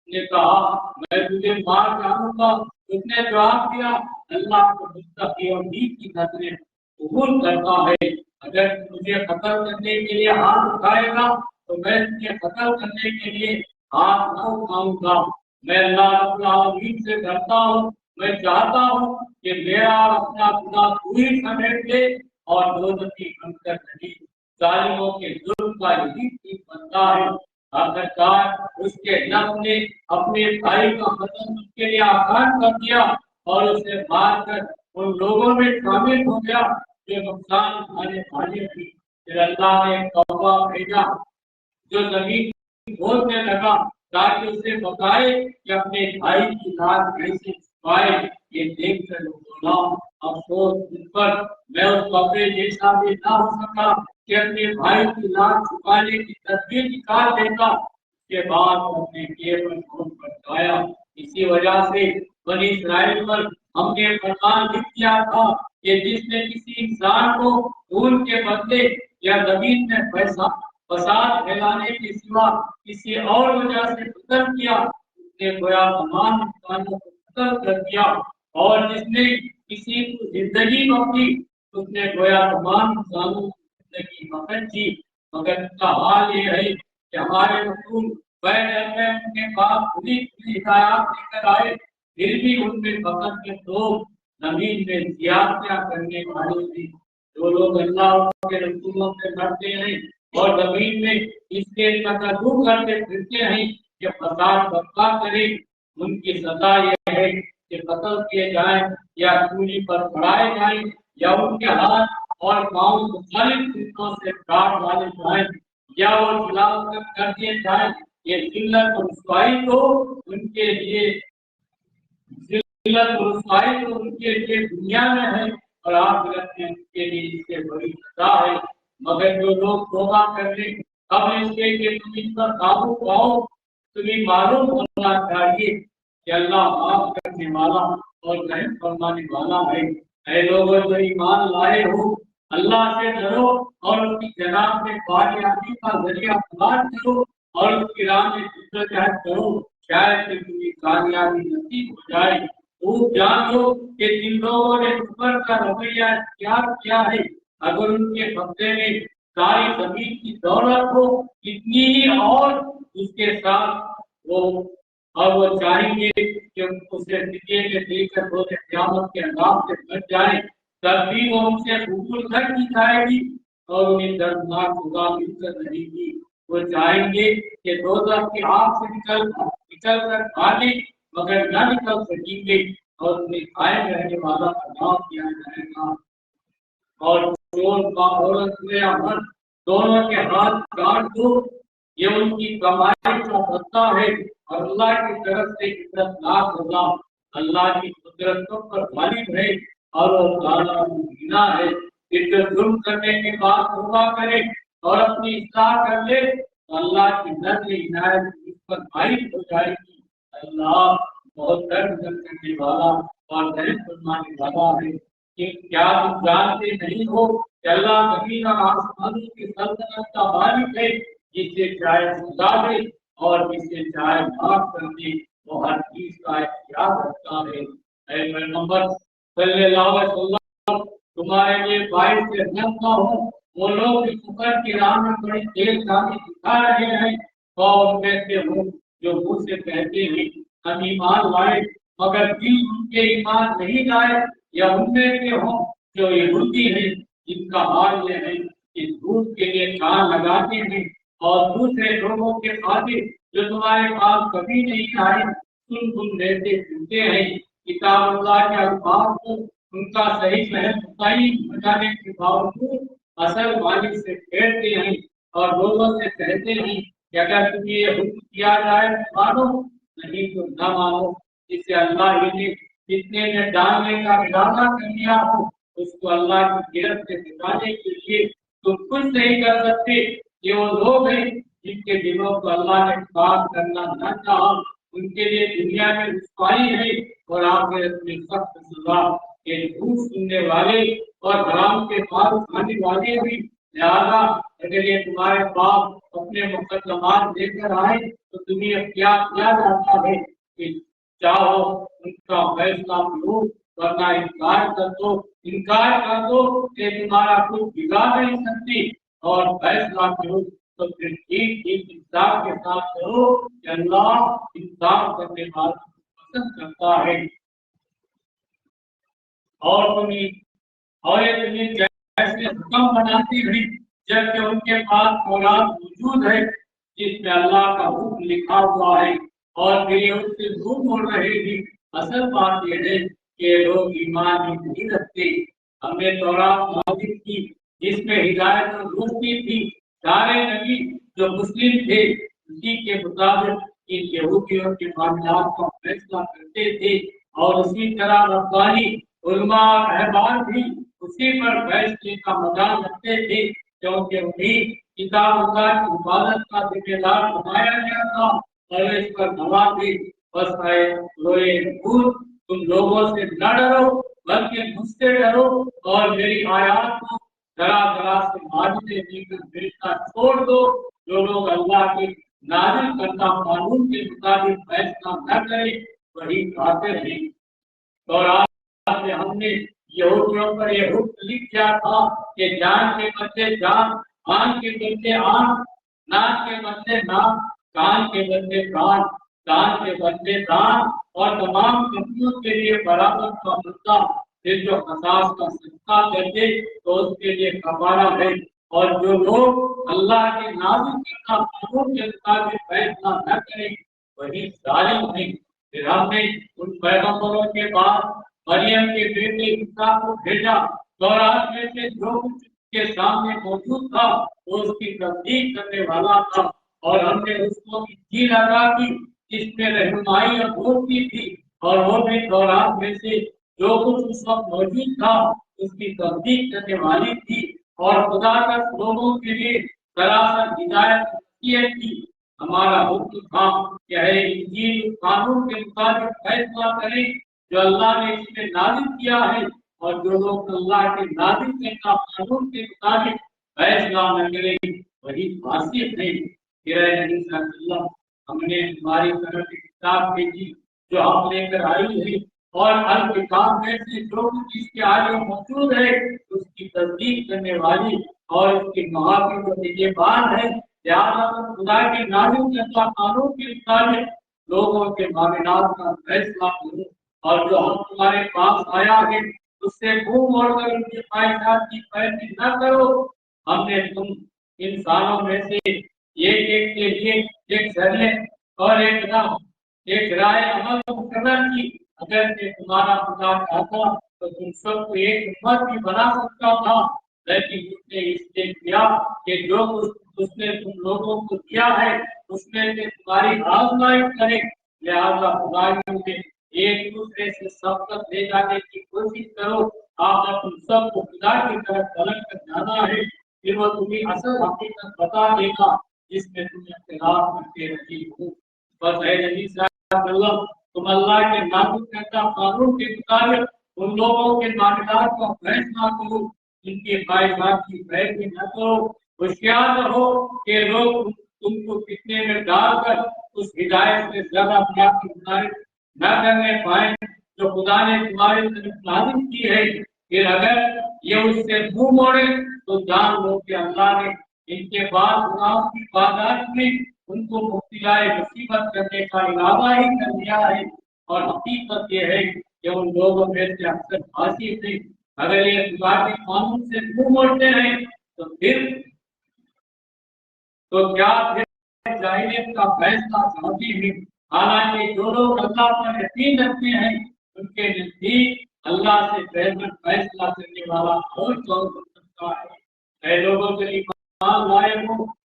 نے کہا میں تجھے مار ڈالوں گا۔ اس نے جواب دیا اللہ کو متقی اور نیک کی نظریں قبول کرتا ہے، اگر مجھے قتل کرنے کے لیے ہاتھ اٹھائے گا تو میں تجھے قتل کرنے کے لیے ہاتھ نہ اٹھاؤں گا۔ میں اللہ رب العالمین سے ڈرتا ہوں، میں چاہتا ہوں کہ میرا اور اپنا گناہ تو ہی سمیٹ دے اور دوزخی بن کر نہیں۔ ظالموں کے ظلم کا یہی چیز بنتا ہے۔ آخرکار اس کے نفس نے اپنے بھائی کا قتل اس کے لیے آسان کر دیا اور اسے مار کر ان لوگوں میں شامل ہو گیا جو نقصان اٹھانے والے تھے۔ پھر اللہ نے توبہ بھیجا جو زمین کھودنے لگا تاکہ اسے بتائے کہ اپنے بھائی کی لاش کیسے چھپائے۔ یہ دیکھ کر وہ بولا افسوس مجھ پر، میں اس کپڑے جیسا بھی نہ ہو سکا کہ اپنے بھائی کی لاش چھپانے کی تدبیر نکال دیتا۔ اس کے بعد اپنے کیے پر چھوٹ پٹایا۔ اسی وجہ سے بنی اسرائیل پر ہم نے فرمان لکھ دیا تھا کہ جس نے کسی انسان کو خون کے بدلے یا زمین میں فساد پھیلانے کے سوا کسی اور وجہ سے قتل کیا، اس نے گویا تمام انسانوں کو قتل کر دیا، اور جس نے کسی کو زندگی بخشی اس نے گویا تمام انسانوں کو زندگی بخشی۔ مگر اس کا حال یہ ہے کہ ہمارے رسول ان کے پاس کھلی کھلی ہدایات لے کر آئے، پھر بھی ان میں فقط کے لوگ زمین میں زیادتیاں کرنے والے تھے۔ جو لوگ اللہ کے رسولوں سے لڑتے ہیں اور زمین میں اس کے تکبر کرتے پھرتے ہیں کہ فساد برپا کرے، ان کی سزا یہ ہے کہ قتل کیے جائیں یا سولی پر چڑھائے جائیں یا ان کے ہاتھ اور پاؤں مختلف طریقوں سے کاٹ ڈالے جائیں یا وہ جلا کر دیے جائیں۔ یہ ذلت اور رسوائی تو ان کے لیے دنیا میں ہے اور آخرت میں ان کے لیے اس سے بڑی سزا ہے۔ مگر جو لوگ توبہ کر لیں اب اس کے کہ تم ان پر قابو پاؤ، تمہیں معلوم ہونا چاہیے کہ اللہ معاف کرنے والا اور رحم فرمانے والا ہے۔ اے لوگوں جو ایمان لائے ہو، اللہ سے ڈرو اور اس کی جناب میں کامیابی کا ذریعہ تلاش کرو اور اس کی راہ میں جدوجہد کرو، شاید کہ تمہیں کامیابی نصیب ہو جائے۔ خوب جان لو کہ جن لوگوں نے کفر کا رویہ اختیار کیا ہے، اگر ان کے قبضے میں ساری زمین کی دولت ہو اتنی ہی اور اس کے ساتھ وہ چاہیں گے کہ اسے فدیے میں دے کر روز قیامت کے عذاب سے بچ جائیں، تب بھی وہ ان سے قبول کر دی جائے گی اور انہیں دردناک سزا مل کر رہے گی۔ وہ چاہیں گے کہ دوزخ کی آگ سے نکل کر بھاگیں مگر نہ نکل سکیں گے اور انہیں قائم رہنے والا عذاب دیا جائے گا۔ اور چور کا عورت یا مرد دونوں کے ہاتھ کاٹ دو، یہ ان کی کمائی کا بدلہ ہے اور اللہ کی طرف سے عزتناک سزا۔ اللہ کی قدرت پر غالب ہے اور وہ تعالیٰ مبینہ ہے۔ پھر جو ظلم کرنے کے بعد توبہ کرے اور اپنی اصلاح کر لے تو اللہ کی نظر عنایت اس پر غالب ہو جائے گی۔ اللہ بہت درد کرنے والا اور رحم فرمانے والا ہے۔ کہ کیا تم جانتے نہیں ہو کہ اللہ زمین اور آسمانوں کی سلطنت کا مالک ہے، جسے چاہے سزا دے اور جسے چاہے معاف کر دے، وہ ہر چیز کا اختیار رکھتا ہے۔ اے پیغمبر صلی اللہ علیہ وسلم، تمہارے لیے باعث سے رحمت ہوں وہ لوگ جو کفر کی راہ میں بڑی تیز گامی دکھا رہے ہیں، تو ان میں سے ہوں جو منہ سے کہتے ہیں ہم ایمان لائے مگر دل ان کے ایمان نہیں لائے، یا ان میں سے ہوں جو یہودی ہیں جن کا حال یہ ہے کہ جھوٹ کے لیے کان لگاتے ہیں اور دوسرے لوگوں کے خاطر جو تمہارے پاس کبھی نہیں آئے سن لیتے پھرتے ہیں۔ کتاب اللہ کے الفاظ کو ان کا صحیح فہم بتانے کے باوجود اصل مالک سے پھیرتے ہیں اور لوگوں سے کہتے ہیں کہ اگر تمہیں یہ حکم کیا جائے تو مانو، نہیں تو نہ مانو۔ جس سے اللہ ہی نے جتنے نے ڈالنے کا ارادہ کر لیا ہو اس کو اللہ کی گرفت سے بچانے کے لیے تم کچھ نہیں کر سکتے۔ یہ وہ لوگ ہیں جن کے دلوں کو اللہ نے پاک کرنا نہ چاہا، ان کے لیے دنیا میں رسوائی ہے اور آخرت میں سخت سزا۔ کہ جھوٹ سننے والے اور حرام کے پاس کھانے والے بھی، لہذا اگر یہ تمہارے باپ اپنے مقدمات لے کر آئے تو تمہیں اب کیا کیا جاتا ہے کہ چاہو ان کا فیصلہ کرو، ورنہ انکار کر دو کہ تمہارا کچھ بگاڑ نہیں سکتی، اور فیصلہ کرو تو پھر ٹھیک ٹھیک انصاف کے ساتھ کرو کہ اللہ انصاف کرنے والوں کو پسند کرتا ہے۔ اور تمہیں جیسے حکم بناتی ہوئی جبکہ ان کے پاس قرآن موجود ہے جس میں اللہ کا حکم لکھا ہوا ہے، اور پھر یہ اس سے منہ موڑ رہے تھی۔ اصل بات یہ ہے کہ لوگ ایمان ہی نہیں رکھتے۔ ہم نے تورات نازل کی جس میں ہدایت اور روشنی تھی، سارے نبی جو مسلم تھے اسی کے مطابق ان یہودیوں کے معاملات کا فیصلہ کرتے تھے، اور اسی طرح ربانی علماء اور احبار بھی اسی پر فیصلے کا مدار رکھتے تھے، کیونکہ انہیں کتاب اللہ کی حفاظت کا ذمہ دار بنایا گیا تھا اور اس پر گواہ تھے۔ بس اے روئے حضور، تم لوگوں سے نہ ڈرو بلکہ مجھ سے ڈرو، اور میری آیات کو ذرا ذرا سے ماننے دے کر بھیجنا چھوڑ دو۔ جو لوگ اللہ کے نازل کردہ قانون کے مطابق فیصلہ نہ کریں وہی کافر ہیں۔ اور آج ہم نے یہودیوں پر یہ حکم لکھ دیا تھا کہ جان کے بدلے جان، آنکھ کے بدلے آنکھ، ناک کے بدلے ناک، کان کے بدلے کان، دان کے بدلے دان، اور تمام کمیوں کے لیے برابر کا مدہ۔ پھر جو قصاص کا صدقہ کر دے تو اس کے لیے کفارہ ہے، اور جو لوگ اللہ کے نازل کردہ قانون کے مطابق فیصلہ نہ کریں وہی ظالم ہیں۔ پھر ہم نے ان پیغمبروں کے بعد مریم کے بیٹے عیسیٰ کو بھیجا، تورات میں سے جو کچھ کے سامنے موجود تھا وہ اس کی تصدیق کرنے والا تھا، اور ہم نے اس کو انجیل عطا کی جس میں رہنمائی اور روشنی تھی، اور وہ بھی تورات میں سے جو کچھ اس وقت موجود تھا اس کی تصدیق کرنے والی تھی، اور خدا کا لوگوں کے لیے سراسر ہدایت تھی۔ ہمارا حکم تھا کہ ہے انجیل قانون کے مطابق فیصلہ کریں جو اللہ نے اس میں نازل کیا ہے، اور جو لوگ اللہ کے نازل کردہ قانون کے مطابق فیصلہ نہ کریں وہی فاسق ہیں۔ پھر اے نبی صلی اللہ علیہ وسلم، ہم نے تمہاری طرف ایک کتاب بھیجی جو ہم لے کر آئی ہے، اور ہر کتاب میں سے جو کچھ اس کے آگے موجود ہے اس کی تصدیق کرنے والی اور اس کی معافی کو نگہبان ہے۔ لہٰذا خدا کے نازل کردہ قانون کے مطابق لوگوں کے معاملات کا فیصلہ کرو، اور جو ہم تمہارے پاس آیا ہے اس سے منہ موڑ کر ان کی خواہشات کی پیروی نہ کرو۔ ہم نے تم انسانوں میں سے ایک کے لیے ایک ذریعے اور ایک رائے عمل مقرر کی۔ اگر تمہارا خدا چاہتا تو تم سب کو ایک امت بھی بنا سکتا تھا، لیکن اس نے اس لیے کیا کہ جو کچھ اس نے تم لوگوں کو دیا ہے اس میں سے تمہاری آزمائش کرے۔ لہذا خدا نے ایک دوسرے سے سبقت لے جانے کی کوشش کرو۔ آپ تم سب کو خدا کی طرف پلٹ کر جانا ہے، پھر وہ تمہیں اصل حقیقت بتا دے گا جس میں تم اختلاف کرتے رہی ہو۔ بس اے نبی صلی اللہ علیہ وسلم، تم اللہ کے نازل کردہ قانون کے مطابق ان لوگوں کے معاملات کا فیصلہ کرو، ان کی خواہشات کی پیروی نہ کرو۔ ہوشیار رہو کہ لوگ تم کو فتنے میں ڈال کر اس ہدایت سے زیادہ اپنے آپ کی ہدایت نہ کرنے پائیں جو خدا نے تمہاری طرف نازل کی ہے۔ پھر اگر یہ اس سے منہ موڑے تو جان لو کہ اللہ نے ان کے بعد گناہوں کی بازار میں ان کو مبتلا مصیبت کرنے کا ارادہ ہی کر دیا ہے، اور حقیقت یہ ہے کہ ان لوگوں میں سے اکثر فاسق ہیں۔ اگر یہ خدا کے قانون سے منہ موڑتے رہے تو کیا پھر جاہلیت کا فیصلہ چاہتی ہے؟ حالانکہ جو لوگ اللہ پر یقین رکھتے ہیں ان کے نزدیک اللہ سے بہتر فیصلہ کرنے والا اور کون ہو سکتا ہے؟ اے لوگوں کے ایمان لائے ہو،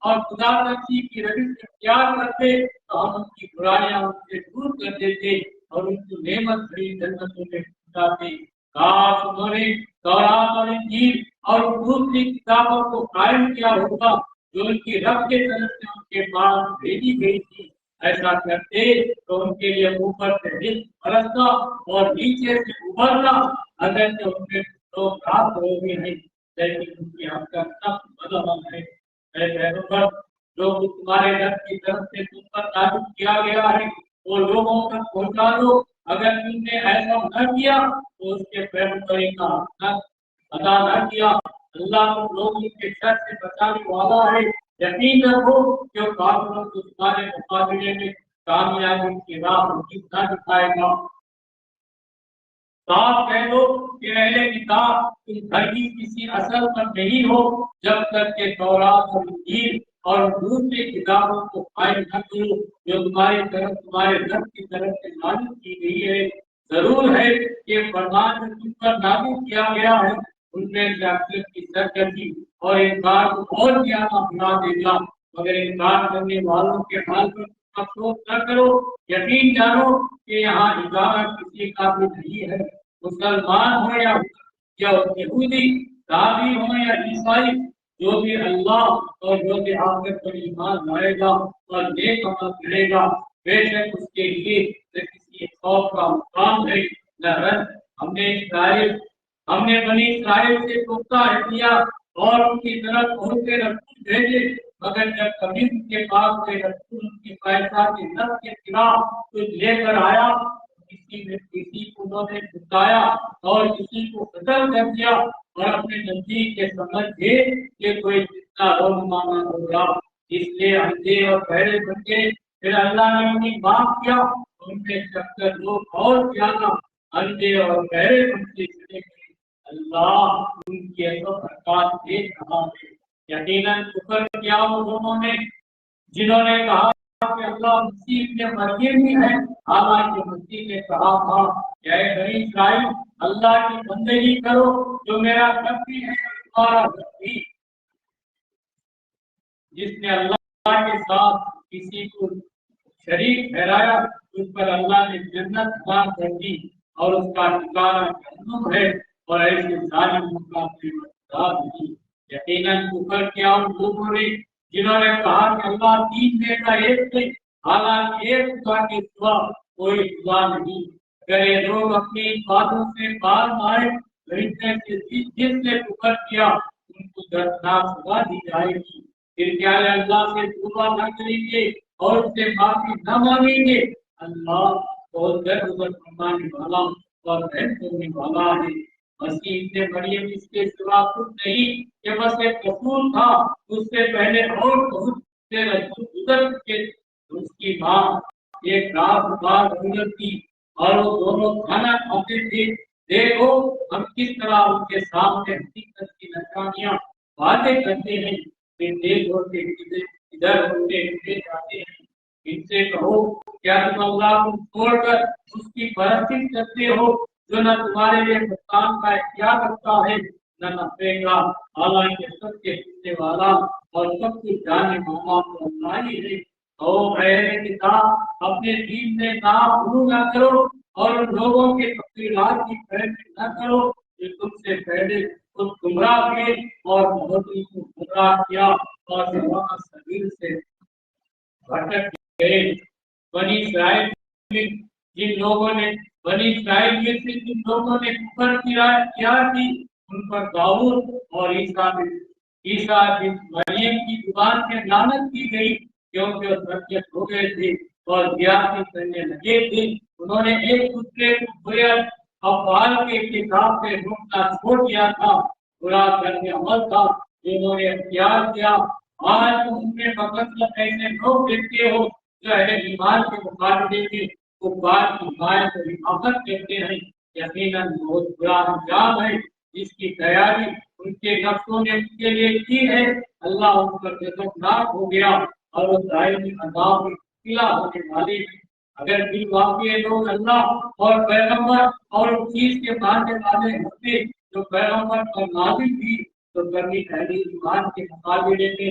اور خدا ترسی کی روش اختیار کرتے تو ہم ان کی برائیاں ان سے دور کر دیتے اور ان کو نعمت بھری جنتوں میں پہنچاتے۔ کاش انہوں نے تورات اور انجیل اور دوسری کتابوں کو قائم کیا ہوگا جو ان کی رب کے طرف سے ان کے پاس بھیجی گئی تھی۔ ایسا کرتے تو ان کے لیے اوپر سے رزق برستا اور نیچے سے ابھرنا، اگر جو ان میں لوگ رات ہو گئے ہیں لیکن ان کی حق کا سخت بدعمل ہے۔ اے پیغمبر، جو کچھ تمہارے رب کی طرف سے تم پر نازل کیا گیا ہے وہ لوگوں تک پہنچا دو۔ اگر تم نے ایسا نہ کیا تو اس کے پیغمبری کا حق ادا نہ کیا۔ اللہ تم لوگوں کے شر سے بچانے والا ہے۔ یقین رکھو کہ وہ کافروں کو تمہارے مقابلے میں کامیابی کی راہ نہ دکھائے گا۔ صاف کہہ دو کہ اہل کتاب تم ہرگز کسی اصل پر نہیں ہو جب تک کہ تورات اور انجیل اور دوسری کتابوں کو قائم نہ کرو جو تمہارے رب کی طرف سے نازل کی گئی ہے۔ ضرور ہے کہ فرمان جو تم پر نازل کیا گیا ہے ان میں جاکت کی سرگرمی اور انکار کو اور زیادہ بڑھا دے گا، مگر انکار کرنے والوں کے حال پر افسوس نہ کرو۔ یقین جانو کہ یہاں ادارہ کسی کا بھی نہیں ہے، مسلمان ہو یا یہودی، داغی ہو یا عیسائی، جو بھی اللہ اور جو بھی آخرت پر ایمان لائے گا اور نیک عمل کرے گا بے شک اس کے لیے نہ کسی خوف کا مقام ہے نہ رنج۔ ہم نے بنی اسرائیل سے پختہ احتیاط اور ان کی طرف بہت سے رسول بھیجے، مگر جب کبھی ان کے پاس کوئی رسول ان کی فیصلہ کے نفس کے خلاف کچھ لے کر آیا، کسی کو انہوں نے بتایا اور کسی کو قتل کر دیا اور اپنے نزدیک کے سمجھ گئے کہ کوئی جتنا رہنمانا ہوگا، اس لیے اندھے اور بہرے بن گئے۔ پھر اللہ نے انہیں معاف کیا، ان میں چکر لوگ اور زیادہ اندھے اور بہرے بنتے چلے گئے۔ اللہ ان کی حرکات دیکھ رہا ہے۔ یقیناً شکر کیا ان لوگوں نے جنہوں نے کہا کہ اللہ مسیح کے مریم ہی ہے، حالانکہ مسیح نے کہا تھا کہ اے بنی اسرائیل اللہ کی بندگی کرو جو میرا رب بھی ہے اور تمہارا رب بھی۔ جس نے اللہ کے ساتھ کسی کو شریک ٹھہرایا اس پر اللہ نے جنت حرام کر دی اور اس کا ٹھکانہ جہنم ہے اور ایسے ظالموں کا قیمت نہیں۔ یقیناً کفر کیا ان لوگوں نے جنہوں نے کہا کہ اللہ تین میں کا ایک ہے، حالانکہ ایک خدا کے سوا کوئی خدا نہیں۔ اگر یہ لوگ اپنی باتوں سے باز آئے جس نے کفر کیا ان کو دردناک سزا دی جائے گی۔ پھر کیا اللہ سے توبہ نہ کریں گے اور اس سے معافی نہ مانگیں گے؟ اللہ بہت درگزر فرمانے والا اور رحم کرنے والا ہے۔ مسیح ابن مریم اس کے سوا کچھ نہیں کہ بس ایک رسول تھا، اس سے پہلے اور بہت سے رسول گزر چکے۔ اس کی ماں ایک رازدار عورت تھی اور وہ دونوں کھانا کھاتے تھے۔ دیکھو ہم کس طرح ان کے سامنے حقیقت کی نشانیاں واضح کرتے ہیں، پھر دیکھ ہوتے ادھر ہوتے ہوتے جاتے ہیں۔ ان سے کہو کیا تم اللہ کو چھوڑ کر اس کی پرستش کرتے ہو جو نہ تمہارے لیے نقصان کا اختیار رکھتا ہے نہ نفع کا، حالانکہ سب کے سننے والا اور سب کچھ جاننے والا تو اللہ ہی ہے۔ او اہل کتاب اپنے دین میں ناغلو نہ کرو اور ان لوگوں کے تفصیلات کی پیروی نہ کرو جو تم سے پہلے خود گمراہ ہوئے اور بہتوں کو گمراہ کیا اور سوا سبیل سے بھٹک گئے۔ بنی اسرائیل میں جن لوگوں نے کفر کیا تھی ان پر داؤد اور عیسیٰ بن مریم کی زبان سے لعنت کی گئی، کیونکہ وہ سرکش ہو گئے تھے اور زیادتی کرنے لگے تھے۔ انہوں نے ایک دوسرے کو برے افعال کے ارتکاب سے روکنا چھوڑ دیا تھا، برا کرنے عمل تھا جو انہوں نے اختیار کیا۔ آج تم ان میں مقصد ایسے لوگ دیکھتے ہو جو اہل ایمان کے مقابلے میں کفار کی حمایت اور حفاظت کرتے ہیں۔ یقیناً بہت برا انجام ہے جس کی تیاری ان کے نفسوں نے ان کے لیے کی ہے۔ اللہ ان پر غضبناک ہو گیا اور وہ دائمی عذاب میں مبتلا ہونے والے ہیں۔ اگر بالواقع لوگ اللہ اور پیغمبر اور اس چیز کے ماننے والے ہوتے جو پیغمبر پر نازل تھی تو کبھی اہل ایمان کے مقابلے میں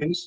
Hence,